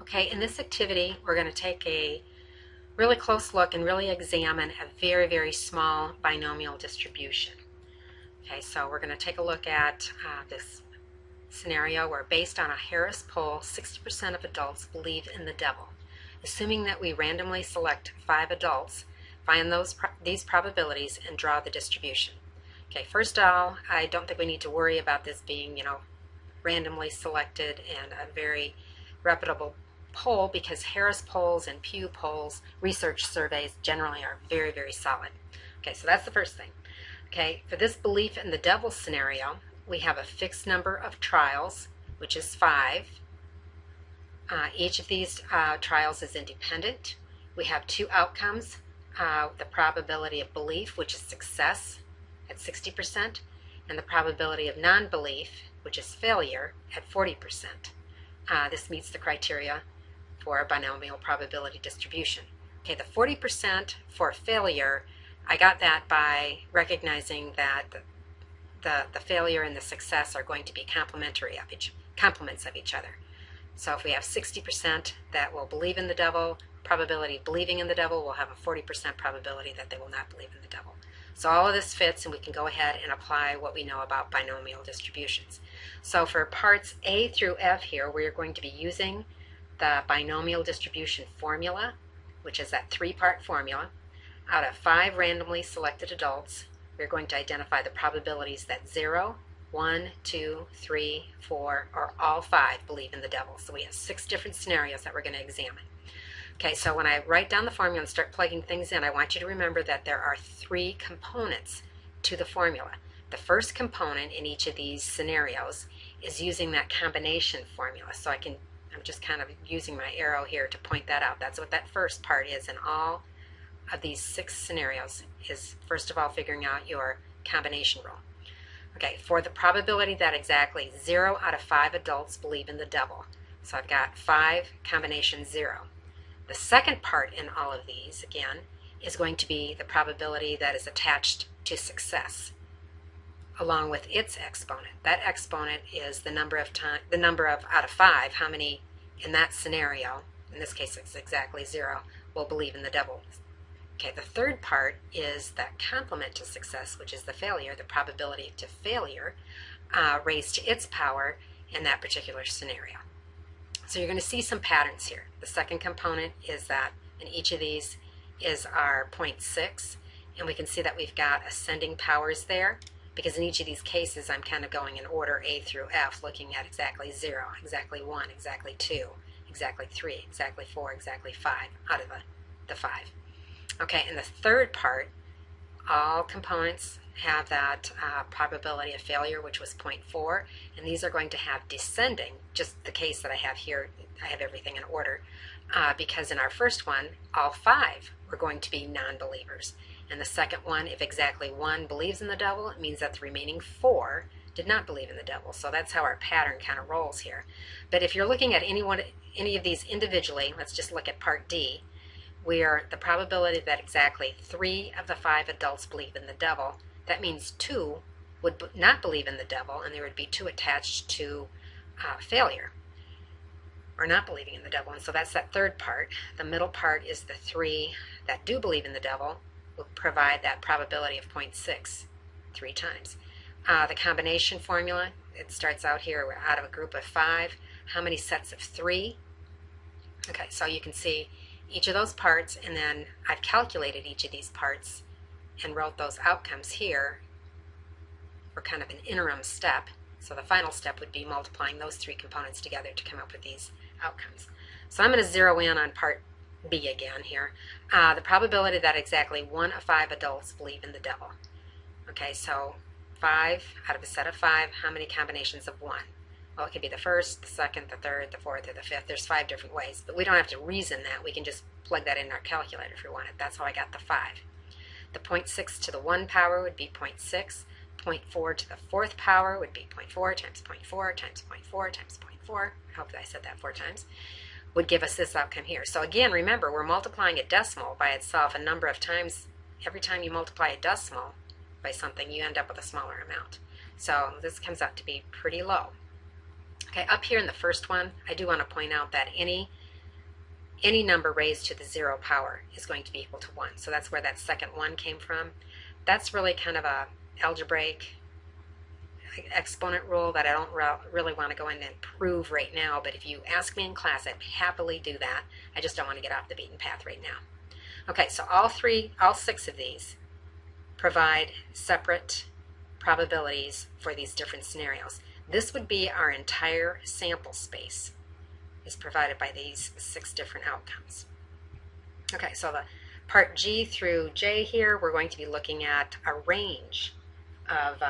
Okay, in this activity, we're going to take a really close look and really examine a very, very small binomial distribution. Okay, so we're going to take a look at this scenario where, based on a Harris poll, 60% of adults believe in the devil. Assuming that we randomly select 5 adults, find these probabilities and draw the distribution. Okay, first of all, I don't think we need to worry about this being, randomly selected and a very reputable poll, because Harris polls and Pew polls, research surveys generally are very, very solid. Okay, so that's the first thing. Okay, for this belief in the devil scenario, we have a fixed number of trials, which is 5. Each of these trials is independent. We have 2 outcomes, the probability of belief, which is success, at 60%, and the probability of non-belief, which is failure, at 40%. This meets the criteria for a binomial probability distribution. Okay, the 40% for failure, I got that by recognizing that the failure and the success are going to be complements of each other. So if we have 60% that will believe in the devil, probability of believing in the devil, we'll have a 40% probability that they will not believe in the devil. So all of this fits, and we can go ahead and apply what we know about binomial distributions. So for parts A through F here, we're going to be using the binomial distribution formula, which is that 3-part formula. Out of 5 randomly selected adults, we're going to identify the probabilities that 0, 1, 2, 3, 4, or all 5 believe in the devil. So we have 6 different scenarios that we're going to examine. Okay, so when I write down the formula and start plugging things in, I want you to remember that there are 3 components to the formula. The first component in each of these scenarios is using that combination formula. So I'm just kind of using my arrow here to point that out. That's what that first part is in all of these 6 scenarios, is first of all figuring out your combination rule. Okay, for the probability that exactly 0 out of 5 adults believe in the devil. So I've got 5 combination 0. The second part in all of these, again, is going to be the probability that is attached to success, along with its exponent. That exponent is the number of out of 5, how many in that scenario, in this case it's exactly 0, will believe in the devil. Okay, the third part is that complement to success, which is the failure, the probability to failure, raised to its power in that particular scenario. So you're going to see some patterns here. The second component is that in each of these is our 0.6, and we can see that we've got ascending powers there, because in each of these cases I'm kind of going in order A through F, looking at exactly 0, exactly 1, exactly 2, exactly 3, exactly 4, exactly 5 out of the 5. Okay, and the third part, all components have that probability of failure, which was 0.4, and these are going to have descending, just the case that I have here, I have everything in order, because in our first one, all 5 were going to be non-believers. And the second one, if exactly 1 believes in the devil, it means that the remaining 4 did not believe in the devil. So that's how our pattern kind of rolls here. But if you're looking at any of these individually, let's just look at part D, where the probability that exactly 3 of the 5 adults believe in the devil, that means 2 would not believe in the devil, and there would be 2 attached to failure, or not believing in the devil. And so that's that third part. The middle part is the 3 that do believe in the devil, will provide that probability of 0.6 3 times. The combination formula, it starts out here, we're out of a group of 5. How many sets of 3? Okay, so you can see each of those parts, and then I've calculated each of these parts and wrote those outcomes here for kind of an interim step. So the final step would be multiplying those 3 components together to come up with these outcomes. So I'm going to zero in on part B again here. The probability that exactly 1 of 5 adults believe in the devil. Okay, so 5 out of a set of 5, how many combinations of 1? Well, it could be the first, the second, the third, the fourth, or the fifth. There's 5 different ways, but we don't have to reason that. We can just plug that in our calculator if we want it. That's how I got the 5. The 0.6 to the 1 power would be 0.6. 0.4 to the 4th power would be 0.4 times 0.4 times 0.4 times 0.4. I hope that I said that 4 times. Would give us this outcome here. So again, remember, we're multiplying a decimal by itself a number of times. Every time you multiply a decimal by something, you end up with a smaller amount. So this comes out to be pretty low. Okay, up here in the first one, I do want to point out that any any number raised to the 0 power is going to be equal to 1. So that's where that second 1 came from. That's really kind of a algebraic exponent rule that I don't really want to go in and prove right now, but if you ask me in class, I'd happily do that. I just don't want to get off the beaten path right now. Okay, so all 6 of these provide separate probabilities for these different scenarios. This would be our entire sample space is provided by these 6 different outcomes. Okay, so the part G through J here, we're going to be looking at a range of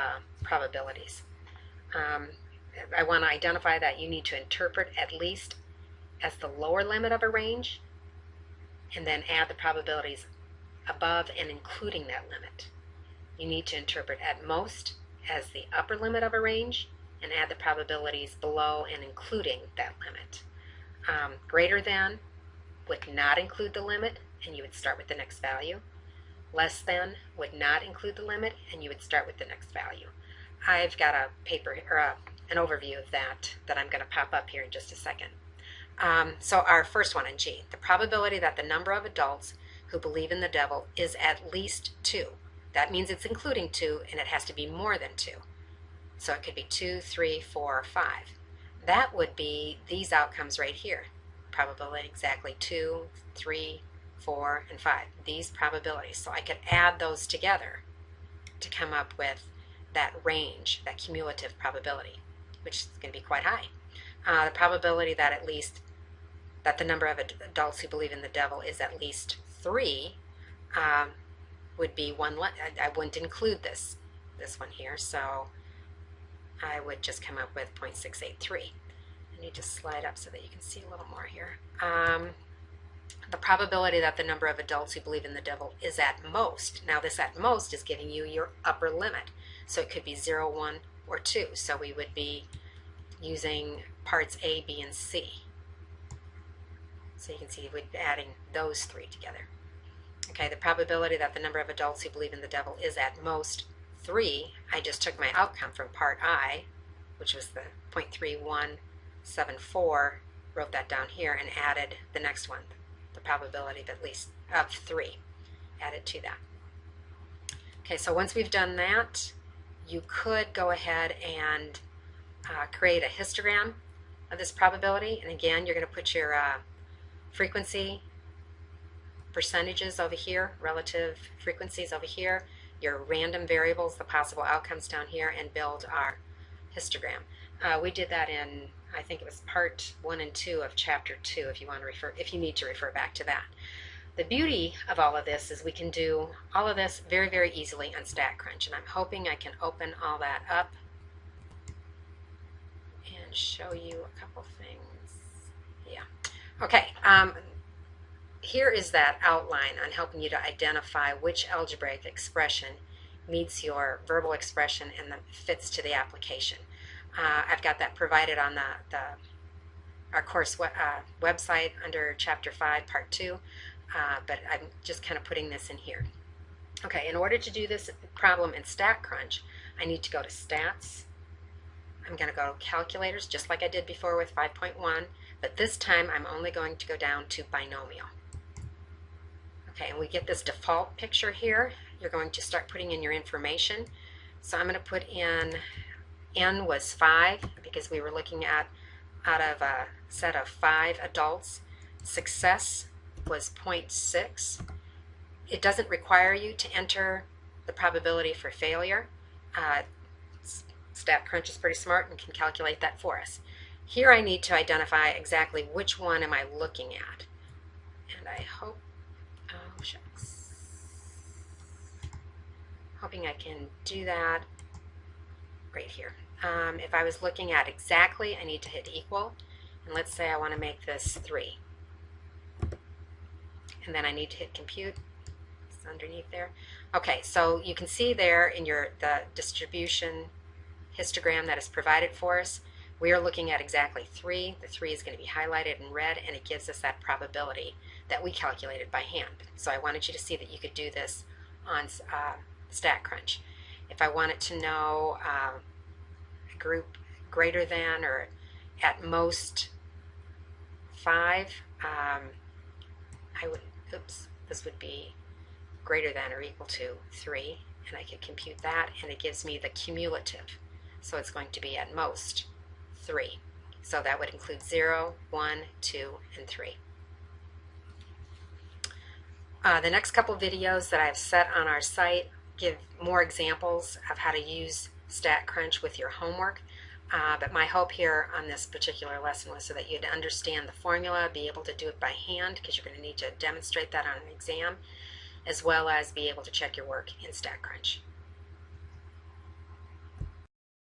probabilities. I want to identify that you need to interpret at least as the lower limit of a range and then add the probabilities above and including that limit. You need to interpret at most as the upper limit of a range and add the probabilities below and including that limit. Greater than would not include the limit and you would start with the next value. Less than would not include the limit and you would start with the next value. I've got a paper or an overview of that I'm going to pop up here in just a second. So our first one in G, the probability that the number of adults who believe in the devil is at least 2. That means it's including 2 and it has to be more than 2. So it could be 2, 3, 4, or 5. That would be these outcomes right here. Probability exactly 2, 3, 4, and 5. These probabilities. So I could add those together to come up with that range, that cumulative probability, which is going to be quite high. The probability that that the number of adults who believe in the devil is at least 3 would be one. I wouldn't include this one here, so I would just come up with 0.683. I need to slide up so that you can see a little more here. The probability that the number of adults who believe in the devil is at most. Now this at most is giving you your upper limit. So it could be 0, 1, or 2. So we would be using parts A, B, and C. So you can see we'd be adding those 3 together. Okay, the probability that the number of adults who believe in the devil is at most 3. I just took my outcome from part I, which was the 0.3174, wrote that down here, and added the next one, the probability of at least of 3, added to that. Okay, so once we've done that, you could go ahead and create a histogram of this probability. And again, you're going to put your frequency percentages over here, relative frequencies over here, your random variables, the possible outcomes down here, and build our histogram. We did that in, I think it was part 1 and 2 of chapter 2 if you need to refer back to that. The beauty of all of this is we can do all of this very, very easily on StatCrunch, and I'm hoping I can open all that up and show you a couple things. Yeah. Okay. Here is that outline on helping you to identify which algebraic expression meets your verbal expression and fits to the application. I've got that provided on our course website under Chapter 5, Part 2, but I'm just kind of putting this in here. Okay, in order to do this problem in StatCrunch, I need to go to Stats. I'm going to go to Calculators, just like I did before with 5.1, but this time I'm only going to go down to Binomial. Okay, and we get this default picture here. You're going to start putting in your information. So I'm going to put in N was 5 because we were looking at out of a set of 5 adults. Success was 0.6. It doesn't require you to enter the probability for failure. StatCrunch is pretty smart and can calculate that for us. Here I need to identify exactly which one am I looking at. And I hope, oh shucks, hoping I can do that right here. If I was looking at exactly, I need to hit equal. And let's say I want to make this 3. And then I need to hit compute. It's underneath there. Okay, so you can see there in the distribution histogram that is provided for us, we are looking at exactly 3. The 3 is going to be highlighted in red, and it gives us that probability that we calculated by hand. So I wanted you to see that you could do this on StatCrunch. If I wanted to know a group greater than or at most 5, this would be greater than or equal to 3, and I could compute that, and it gives me the cumulative. So it's going to be at most 3. So that would include 0, 1, 2, and 3. The next couple videos that I've set on our site give more examples of how to use StatCrunch with your homework. But my hope here on this particular lesson was so that you'd understand the formula, be able to do it by hand, because you're going to need to demonstrate that on an exam, as well as be able to check your work in StatCrunch.